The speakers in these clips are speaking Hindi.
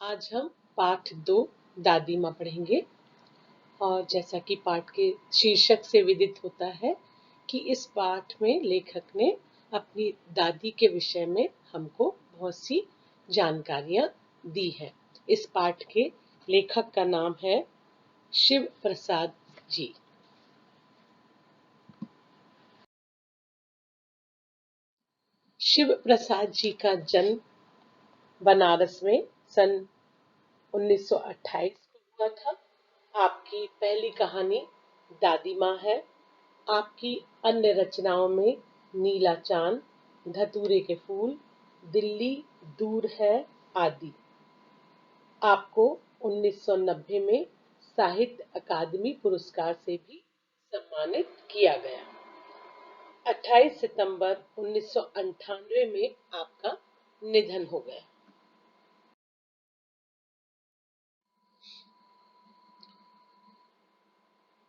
आज हम पाठ 2 दादी माँ पढ़ेंगे। और जैसा कि पाठ के शीर्षक से विदित होता है कि इस पाठ में लेखक ने अपनी दादी के विषय में हमको बहुत सी जानकारियां दी है। इस पाठ के लेखक का नाम है शिव प्रसाद जी। शिव प्रसाद जी का जन्म बनारस में सन 1928 को हुआ था। आपकी पहली कहानी दादी माँ है। आपकी अन्य रचनाओं में नीला चांद, धतूरे के फूल, दिल्ली दूर है आदि। आपको 1990 में साहित्य अकादमी पुरस्कार से भी सम्मानित किया गया। 28 सितंबर 1998 में आपका निधन हो गया।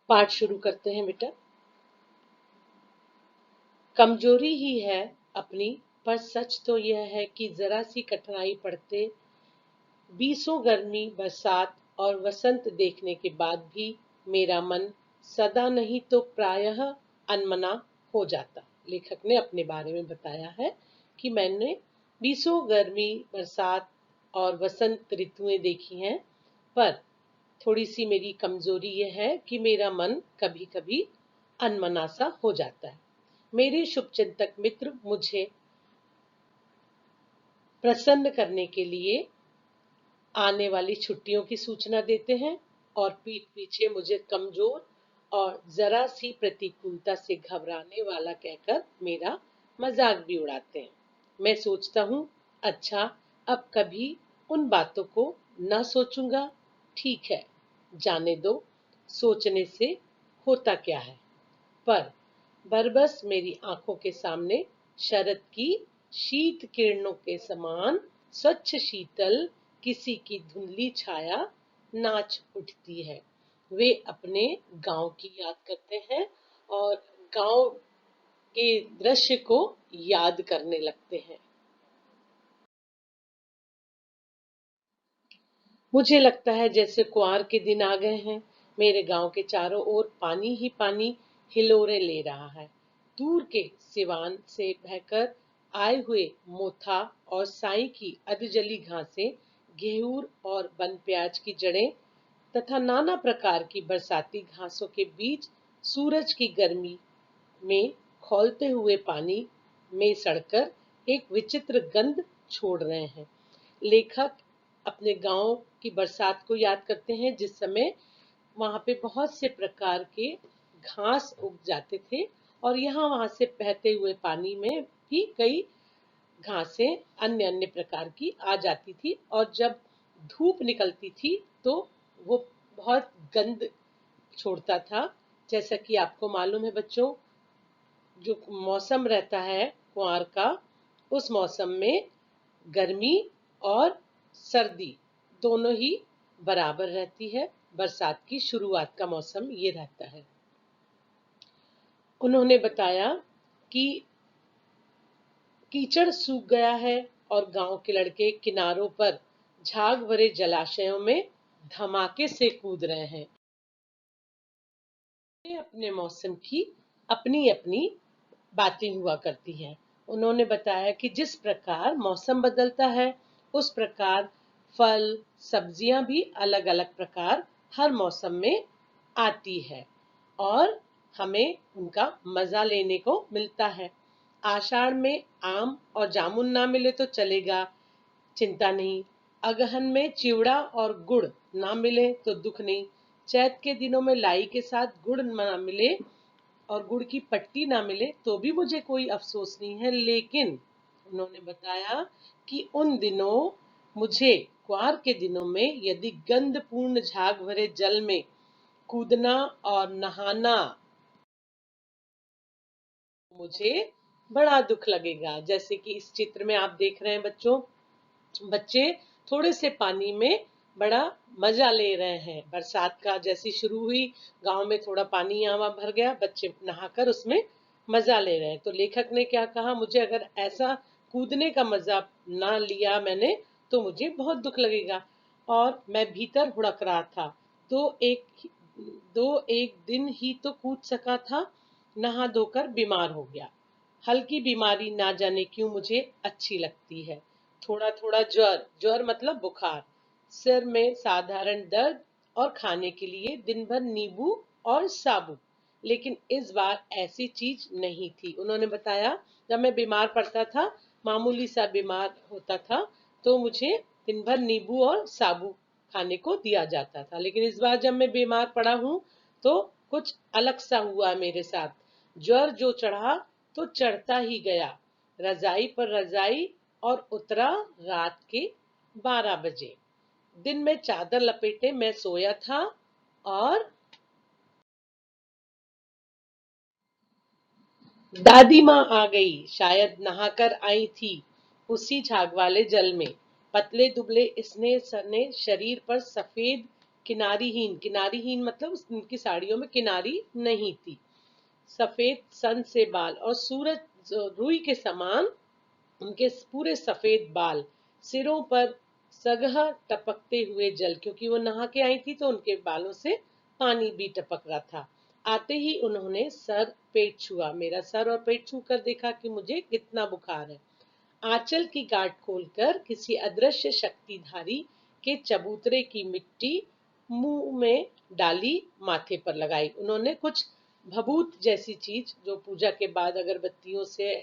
पाठ शुरू करते हैं बेटा। कमजोरी ही है अपनी, पर सच तो यह है कि जरा सी कठिनाई पड़ते बीसों गर्मी, बरसात और वसंत देखने के बाद भी मेरा मन सदा नहीं तो प्रायः अनमना हो जाता। लेखक ने अपने बारे में बताया है कि मैंने बीसों गर्मी, बरसात और वसंत ऋतुएं देखी हैं, पर थोड़ी सी मेरी कमजोरी यह है कि मेरा मन कभी कभी अनमना सा हो जाता है। मेरे शुभचिंतक मित्र मुझे प्रसन्न करने के लिए आने वाली छुट्टियों की सूचना देते हैं और पीठ पीछे मुझे कमजोर और जरा सी प्रतिकूलता से घबराने वाला कहकर मेरा मजाक भी उड़ाते हैं। मैं सोचता हूँ, अच्छा, अब कभी उन बातों को न सोचूंगा। ठीक है, जाने दो, सोचने से होता क्या है। पर बरबस मेरी आंखों के सामने शरद की शीत किरणों के समान स्वच्छ शीतल किसी की धुंधली छाया नाच उठती है। वे अपने गांव की याद करते हैं और गांव के दृश्य को याद करने लगते हैं। मुझे लगता है जैसे कुआर के दिन आ गए हैं। मेरे गांव के चारों ओर पानी ही पानी हिलोरे ले रहा है। दूर के सिवान से बहकर आए हुए मोथा और साई की अधजली घासें, घेऊर और वन प्याज की जड़ें तथा नाना प्रकार की बरसाती घासों के बीच सूरज की गर्मी में खौलते हुए पानी में सड़कर एक विचित्र गंध छोड़ रहे हैं। लेखक अपने गांव की बरसात को याद करते हैं, जिस समय वहां पे बहुत से प्रकार के घास उग जाते थे और यहाँ वहां से बहते हुए पानी में भी कई घासें अन्य अन्य प्रकार की आ जाती थी और जब धूप निकलती थी तो वो बहुत गंध छोड़ता था। जैसा कि आपको मालूम है बच्चों, जो मौसम रहता है कुआर का, उस मौसम में गर्मी और सर्दी दोनों ही बराबर रहती है। बरसात की शुरुआत का मौसम ये रहता है। उन्होंने बताया कि कीचड़ सूख गया है और गांव के लड़के किनारों पर झाग भरे जलाशयों में धमाके से कूद रहे हैं। अपने मौसम की अपनी अपनी बातें हुआ करती हैं। उन्होंने बताया कि जिस प्रकार मौसम बदलता है उस प्रकार फल सब्जियां भी अलग अलग प्रकार हर मौसम में आती है और हमें उनका मजा लेने को मिलता है। आषाढ़ में आम और जामुन ना मिले तो चलेगा, चिंता नहीं। अगहन में चिवड़ा और गुड़ ना मिले तो दुख नहीं। चैत के दिनों में लाई के साथ गुड़ ना मिले और गुड़ की पट्टी ना मिले तो भी मुझे कोई अफसोस नहीं है, लेकिन उन्होंने बताया कि उन दिनों मुझे कुआर के दिनों में यदि गंधपूर्ण झाग भरे जल में कूदना और नहाना, मुझे बड़ा दुख लगेगा। जैसे कि इस चित्र में आप देख रहे हैं बच्चों, बच्चे थोड़े से पानी में बड़ा मजा ले रहे हैं। बरसात का जैसी शुरू हुई, गांव में थोड़ा पानी यहाँ भर गया, बच्चे नहाकर उसमें मजा ले रहे हैं। तो लेखक ने क्या कहा, मुझे अगर ऐसा कूदने का मजा ना लिया मैंने तो मुझे बहुत दुख लगेगा। और मैं भीतर हुड़क रहा था। तो एक दिन ही तो कूद सका था, नहा धोकर बीमार हो गया। हल्की बीमारी ना जाने क्यों मुझे अच्छी लगती है। थोड़ा थोड़ा ज्वर, ज्वर मतलब बुखार, सिर में साधारण दर्द और खाने के लिए दिन भर नींबू और साबु। लेकिन इस बार ऐसी चीज नहीं थी। उन्होंने बताया, जब मैं बीमार पड़ता था, मामूली सा बीमार होता था, तो मुझे दिन भर नींबू और साबु खाने को दिया जाता था। लेकिन इस बार जब मैं बीमार पड़ा हूँ तो कुछ अलग सा हुआ मेरे साथ। ज्वर जो चढ़ा तो चढ़ता ही गया, रजाई पर रजाई, और उतरा रात के 12 बजे। दिन में चादर लपेटे मैं सोया था और दादी माँ आ गई, शायद नहाकर आई थी उसी झाग वाले जल में। पतले दुबले स्नेह सने शरीर पर सफेद किनारीहीन, किनारीहीन मतलब उनकी साड़ियों में किनारी नहीं थी, सफेद सन से बाल, और सूरज रुई के समान उनके पूरे सफेद बाल, सिरों पर सगह टपकते हुए जल, क्योंकि वो नहा के आई थी तो उनके बालों से पानी भी टपक रहा था। आते ही उन्होंने सर पेट छुआ, मेरा सर और पेट छू कर देखा कि मुझे कितना बुखार है। आंचल की गांठ खोलकर किसी अदृश्य शक्तिधारी के चबूतरे की मिट्टी मुंह में डाली, माथे पर लगाई। उन्होंने कुछ भभूत जैसी चीज, जो पूजा के बाद अगरबत्तियों से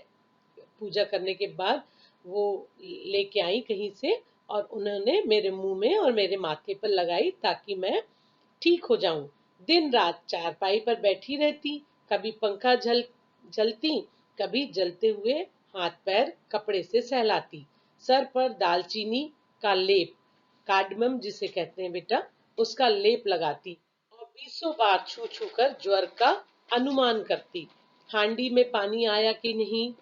पूजा करने के बाद वो लेके आई कहीं से, और उन्होंने मेरे मुंह में और मेरे माथे पर लगाई ताकि मैं ठीक हो जाऊं। दिन रात चारपाई पर बैठी रहती, कभी पंखा जलती, कभी जलते हुए हाथ पैर कपड़े से सहलाती। सर पर दालचीनी का लेप, कार्डमम जिसे कहते हैं बेटा, उसका लेप लगाती और 20 बार छू छू कर ज्वर का अनुमान करती। हांडी में पानी आया कि नहीं,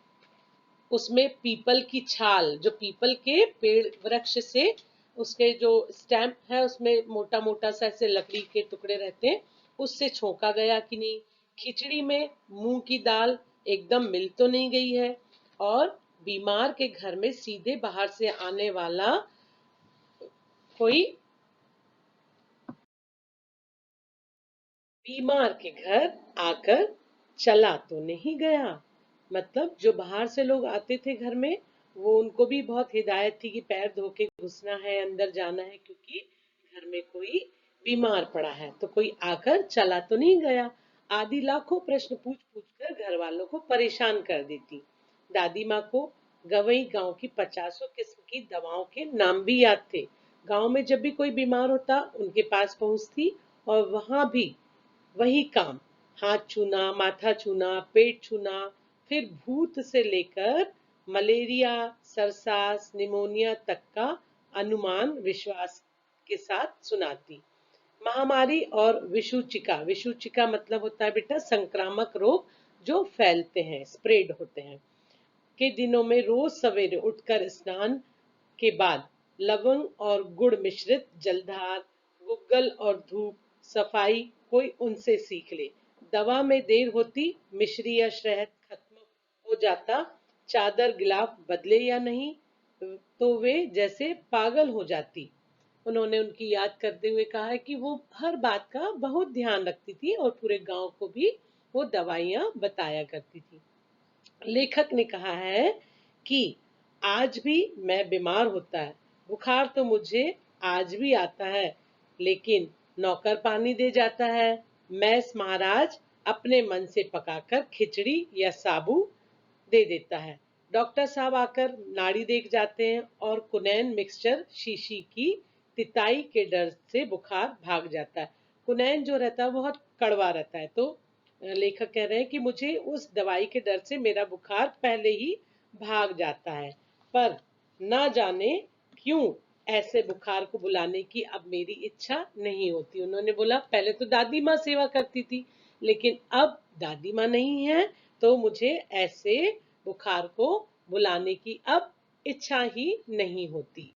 उसमें पीपल की छाल, जो पीपल के पेड़ वृक्ष से उसके जो स्टैम्प है उसमें मोटा मोटा सा ऐसे लकड़ी के टुकड़े रहते हैं, उससे छोंका गया कि नहीं। खिचड़ी में मूंग की दाल एकदम मिल तो नहीं गई है। और बीमार के घर में सीधे बाहर से आने वाला कोई, बीमार के घर आकर चला तो नहीं गया। मतलब जो बाहर से लोग आते थे घर में, वो उनको भी बहुत हिदायत थी कि पैर धो के घुसना है, अंदर जाना है, क्योंकि घर में कोई बीमार पड़ा है। तो कोई आकर चला तो नहीं गया। आदि लाखों प्रश्न पूछ पूछ कर घर वालों को परेशान कर देती। दादी माँ को गवई गांव की 50 किस्म की दवाओं के नाम भी याद थे। गांव में जब भी कोई बीमार होता उनके पास पहुंचती, और वहां भी वही काम, हाथ छूना, माथा छूना, पेट छूना, फिर भूत से लेकर मलेरिया, सरसास, निमोनिया तक का अनुमान विश्वास के साथ सुनाती। महामारी और विषुचिका, विषुचिका मतलब होता है बेटा संक्रामक रोग जो फैलते हैं, स्प्रेड होते हैं, के दिनों में रोज सवेरे उठकर स्नान के बाद लवंग और गुड़ मिश्रित जलधार, गुग्गल और धूप, सफाई कोई उनसे सीख ले। दवा में देर होती, मिश्री या शहद खत्म हो जाता, चादर गिलाफ बदले या नहीं, तो वे जैसे पागल हो जाती। उन्होंने उनकी याद करते हुए कहा है कि वो हर बात का बहुत ध्यान रखती थी और पूरे गांव को भी वो दवाइयां बताया करती थी। लेखक ने कहा है कि आज भी मैं बीमार होता है, बुखार तो मुझे आज भी आता है, लेकिन नौकर पानी दे जाता है, मैस महाराज अपने मन से पकाकर खिचड़ी या साबू दे देता है, डॉक्टर साहब आकर नाड़ी देख जाते हैं, और कुनैन मिक्सचर शीशी की तिताई के डर से बुखार भाग जाता है। कुनैन जो रहता है बहुत कड़वा रहता है, तो लेखक कह रहे हैं कि मुझे उस दवाई के डर से मेरा बुखार पहले ही भाग जाता है। पर ना जाने क्यों ऐसे बुखार को बुलाने की अब मेरी इच्छा नहीं होती। उन्होंने बोला, पहले तो दादी माँ सेवा करती थी, लेकिन अब दादी माँ नहीं है, तो मुझे ऐसे बुखार को बुलाने की अब इच्छा ही नहीं होती।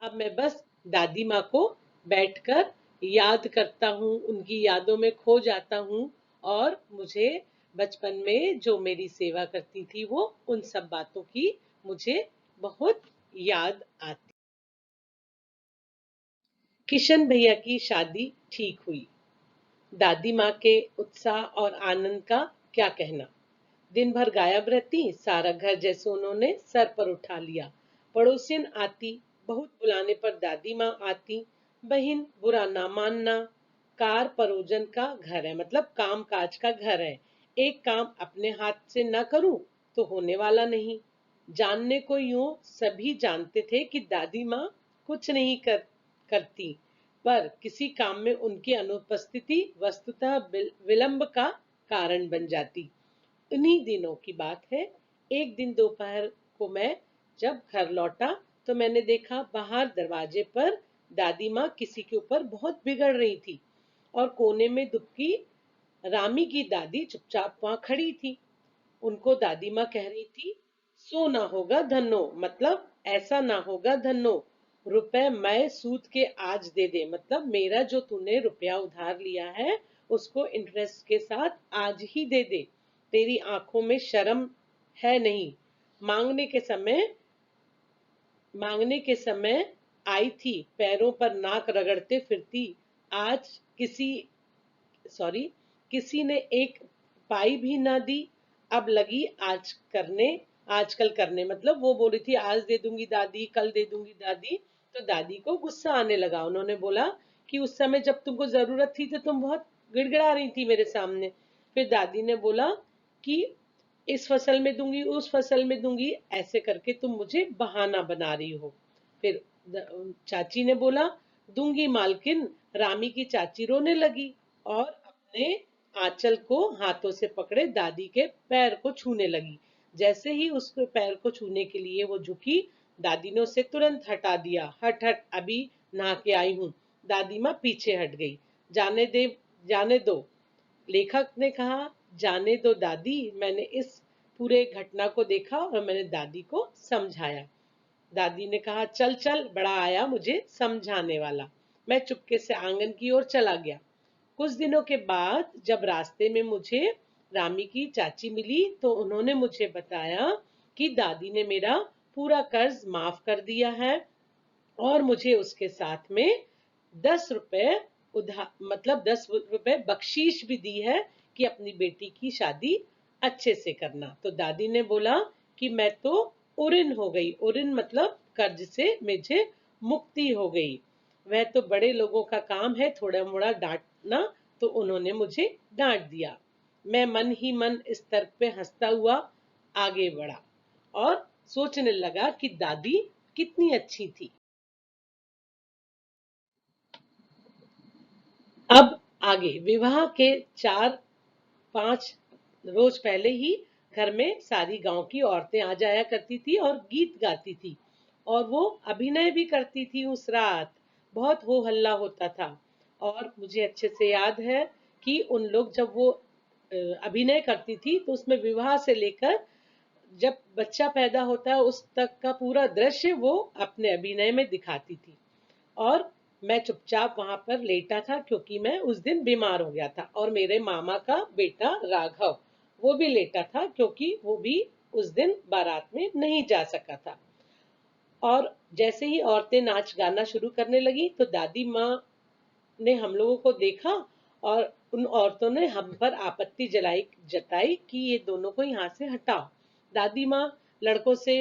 अब मैं बस दादी माँ को बैठकर याद करता हूँ, उनकी यादों में खो जाता हूँ, और मुझे बचपन में जो मेरी सेवा करती थी वो उन सब बातों की मुझे बहुत याद आती। किशन भैया की शादी ठीक हुई। दादी माँ के उत्साह और आनंद का क्या कहना। दिन भर गायब रहती, सारा घर जैसे उन्होंने सर पर उठा लिया। पड़ोसियन आती, बहुत बुलाने पर दादी माँ आती। बहन बुरा ना मानना, कार परोजन का घर है, मतलब काम काज का घर है। एक काम अपने हाथ से न करूं तो होने वाला नहीं। जानने को यूं सभी जानते थे कि दादी माँ कुछ नहीं करती, पर किसी काम में उनकी अनुपस्थिति वस्तुतः विलंब का कारण बन जाती। उन्हीं दिनों की बात है। एक दिन दोपहर को मैं जब घर लौटा तो मैंने देखा बाहर दरवाजे पर दादी माँ किसी के ऊपर बहुत बिगड़ रही थी, और कोने में दुबकी रामी की दादी चुपचाप वहां खड़ी थी। उनको दादी माँ कह रही थी, सो ना होगा धन्नो, मतलब ऐसा ना होगा धन्नो, रुपए मैं सूद के आज दे दे, मतलब मेरा जो तूने रुपया उधार लिया है उसको इंटरेस्ट के साथ आज ही दे दे। तेरी आंखों में शर्म है नहीं। मांगने के समय मांगने के समय आई थी, पैरों पर नाक रगड़ते फिरती। आज किसी सॉरी किसी ने एक पाई भी ना दी। अब लगी आजकल करने, मतलब वो बोली थी आज दे दूंगी दादी, कल दे दूंगी दादी। तो दादी को गुस्सा आने लगा। उन्होंने बोला कि उस समय जब तुमको जरूरत थी तो तुम बहुत गिड़गिड़ा रही थी मेरे सामने। फिर दादी ने बोला कि इस फसल में दूंगी, उस फसल में दूंगी, ऐसे करके तुम मुझे बहाना बना रही हो। फिर चाची ने बोला, दूंगी मालकिन। रामी की चाची रोने लगी और अपने आंचल को हाथों से पकड़े दादी के पैर को छूने लगी। जैसे ही उसके पैर को छूने के लिए वो झुकी, दादी ने उसे तुरंत हटा दिया। हट हट, अभी नहा के आई हूँ। दादी माँ पीछे हट गई। जाने दे, जाने दो, लेखक ने कहा। जाने दो दादी, मैंने इस पूरे घटना को देखा और मैंने दादी को समझाया। दादी ने कहा, चल चल, बड़ा आया मुझे समझाने वाला। मैं चुपके से आंगन की ओर चला गया। कुछ दिनों के बाद जब रास्ते में मुझे रामी की चाची मिली तो उन्होंने मुझे बताया कि दादी ने मेरा पूरा कर्ज माफ कर दिया है और मुझे उसके साथ में 10 रुपए उधार, मतलब 10 रुपए बख्शीश भी दी है कि अपनी बेटी की शादी अच्छे से करना। तो दादी ने बोला कि मैं तो उरिन हो गई। उरिन मतलब कर्ज से मुझे मुक्ति हो गई। वह तो बड़े लोगों का काम है थोड़ा मोड़ा डांटना, तो उन्होंने मुझे डांट दिया। मैं मन ही मन इस तर्क पे हंसता हुआ आगे बढ़ा और सोचने लगा कि दादी कितनी अच्छी थी। अब आगे, विवाह के 4-5 रोज पहले ही घर में सारी गांव की औरतें आ जाया करती थी और गीत गाती थी, और वो अभिनय भी करती थी। उस रात बहुत हो हल्ला होता था, और मुझे अच्छे से याद है कि उन लोग जब वो अभिनय करती थी तो उसमें विवाह से लेकर जब बच्चा पैदा होता है उस तक का पूरा दृश्य वो अपने अभिनय में दिखाती थी। और मैं चुपचाप वहां पर लेटा था क्योंकि मैं उस दिन बीमार हो गया था, और मेरे मामा का बेटा राघव वो भी लेटा था क्योंकि वो भी उस दिन बारात में नहीं जा सका था। और जैसे ही औरतें नाच गाना शुरू करने लगी तो दादी माँ ने हम लोगों को देखा, और उन औरतों ने हम पर आपत्ति जताई कि ये दोनों को यहाँ से हटाओ। दादी माँ लड़कों से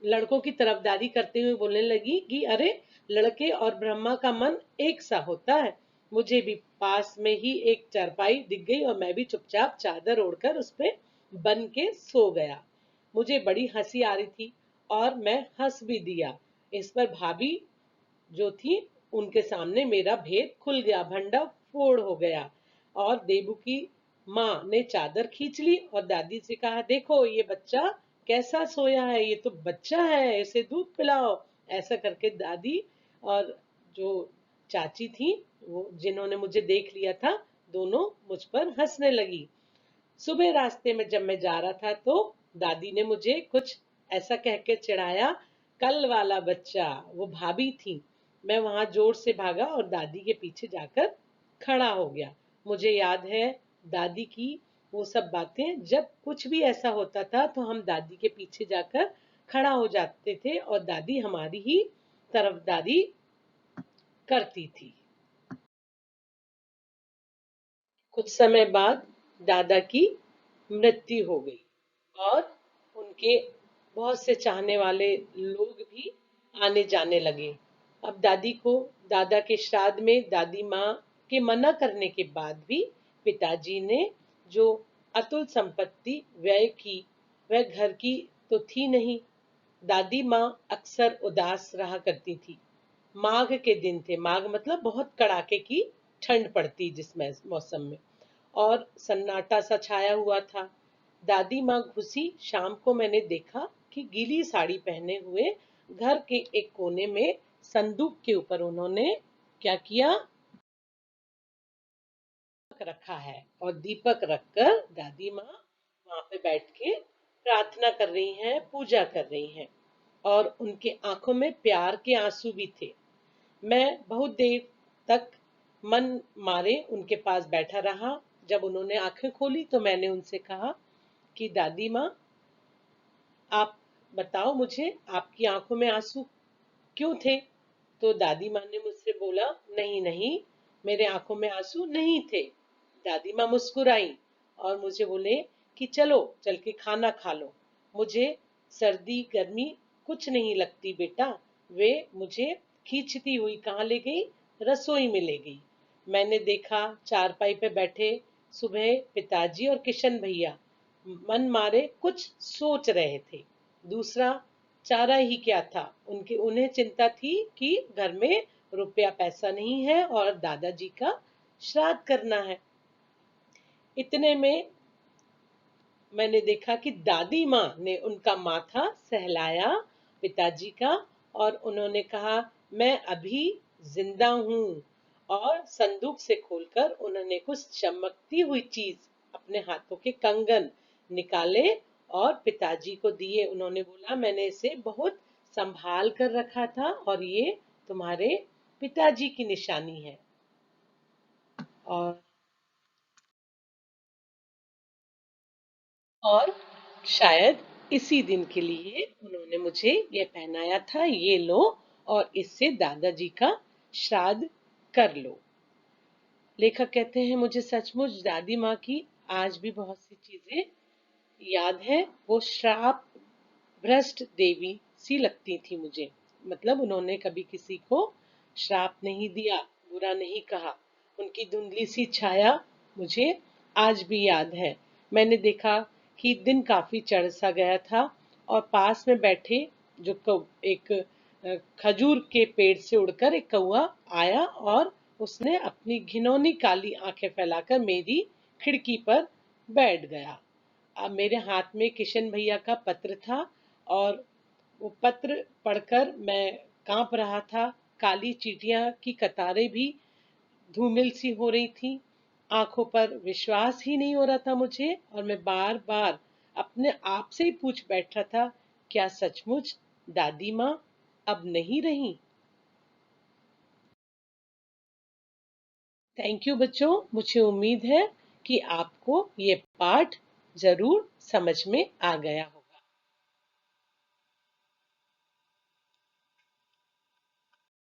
लड़कों की तरफदारी करते हुए बोलने लगी कि अरे, लड़के और ब्रह्मा का मन एक सा होता है। मुझे भी पास में ही एक चारपाई दिख गई और मैं भी चुपचाप चादर ओढ़कर उस पे बन के सो गया। मुझे बड़ी हंसी आ रही थी और मैं हंस भी दिया। इस पर भाभी जो थी उनके सामने मेरा भेद खुल गया, भंडा फोड़ हो गया। और देबू की माँ ने चादर खींच ली और दादी से कहा, देखो ये बच्चा कैसा सोया है, ये तो बच्चा है, इसे दूध पिलाओ। ऐसा करके दादी और जो चाची थी, वो जिन्होंने मुझे देख लिया था, दोनों मुझ पर हंसने लगी। सुबह रास्ते में जब मैं जा रहा था तो दादी ने मुझे कुछ ऐसा कह के चिढ़ाया, कल वाला बच्चा। वो भाभी थी। मैं वहां जोर से भागा और दादी के पीछे जाकर खड़ा हो गया। मुझे याद है दादी की वो सब बातें। जब कुछ भी ऐसा होता था तो हम दादी के पीछे जाकर खड़ा हो जाते थे और दादी हमारी ही तरफदारी करती थी। कुछ समय बाद दादा की मृत्यु हो गई और उनके बहुत से चाहने वाले लोग भी आने जाने लगे। अब दादी को दादा के श्राद्ध में दादी माँ के मना करने के बाद भी पिताजी ने जो अतुल संपत्ति व्यय की वह घर की तो थी नहीं। दादी माँ अक्सर उदास रहा करती थी। माघ के दिन थे, माघ मतलब बहुत कड़ाके की ठंड पड़ती जिस मौसम में, और सन्नाटा सा छाया हुआ था। दादी माँ घुसी शाम को मैंने देखा कि गीली साड़ी पहने हुए घर के एक कोने में संदूक के ऊपर उन्होंने क्या किया, रखा है और दीपक रखकर दादी माँ वहां पे बैठ के प्रार्थना कर रही हैं, पूजा कर रही हैं, और उनके आंखों में प्यार के आंसू भी थे। मैं बहुत देर तक मन मारे उनके पास बैठा रहा। जब उन्होंने आंखें खोली तो मैंने उनसे कहा कि दादी माँ, आप बताओ मुझे, आपकी आंखों में आंसू क्यों थे? तो दादी माँ ने मुझसे बोला, नहीं नहीं, मेरे आंखों में आंसू नहीं थे। दादी माँ मुस्कुराई और मुझे बोले कि चलो चल के खाना खा लो। मुझे सर्दी गर्मी कुछ नहीं लगती बेटा। वे मुझे खींचती हुई कहाँ ले गई? रसोई में ले गई। मैंने देखा चारपाई पे बैठे सुबह पिताजी और किशन भैया मन मारे कुछ सोच रहे थे। दूसरा चारा ही क्या था, उन्हें चिंता थी कि घर में रुपया पैसा नहीं है और दादाजी का श्राद्ध करना है। इतने में मैंने देखा कि दादी माँ ने उनका माथा सहलाया पिताजी का, और उन्होंने कहा, मैं अभी जिंदा हूँ। और संदूक से खोलकर उन्होंने कुछ चमकती हुई चीज, अपने हाथों के कंगन निकाले और पिताजी को दिए। उन्होंने बोला, मैंने इसे बहुत संभाल कर रखा था और ये तुम्हारे पिताजी की निशानी है। और और शायद इसी दिन के लिए उन्होंने मुझे ये पहनाया था, ये लो और इससे दादाजी का श्राद्ध कर लो। लेखक कहते हैं, मुझे सचमुच दादी माँ की आज भी बहुत सी चीजें याद है। वो श्राप भ्रष्ट देवी सी लगती थी मुझे। मतलब उन्होंने कभी किसी को श्राप नहीं दिया, बुरा नहीं कहा। उनकी धुंधली सी छाया मुझे आज भी याद है। मैंने देखा कि दिन काफी चढ़ सा गया था और पास में बैठे एक खजूर के पेड़ से उड़कर एक कौवा आया और उसने अपनी घिनौनी काली आंखें फैलाकर मेरी खिड़की पर बैठ गया। अब मेरे हाथ में किशन भैया का पत्र था और वो पत्र पढ़कर मैं कांप रहा था। काली चींटियां की कतारें भी धूमिल सी हो रही थी। आंखों पर विश्वास ही नहीं हो रहा था मुझे, और मैं बार बार अपने आप से ही पूछ बैठ रहा था, क्या सचमुच दादी माँ अब नहीं रही? थैंक यू बच्चों, मुझे उम्मीद है कि आपको ये पाठ जरूर समझ में आ गया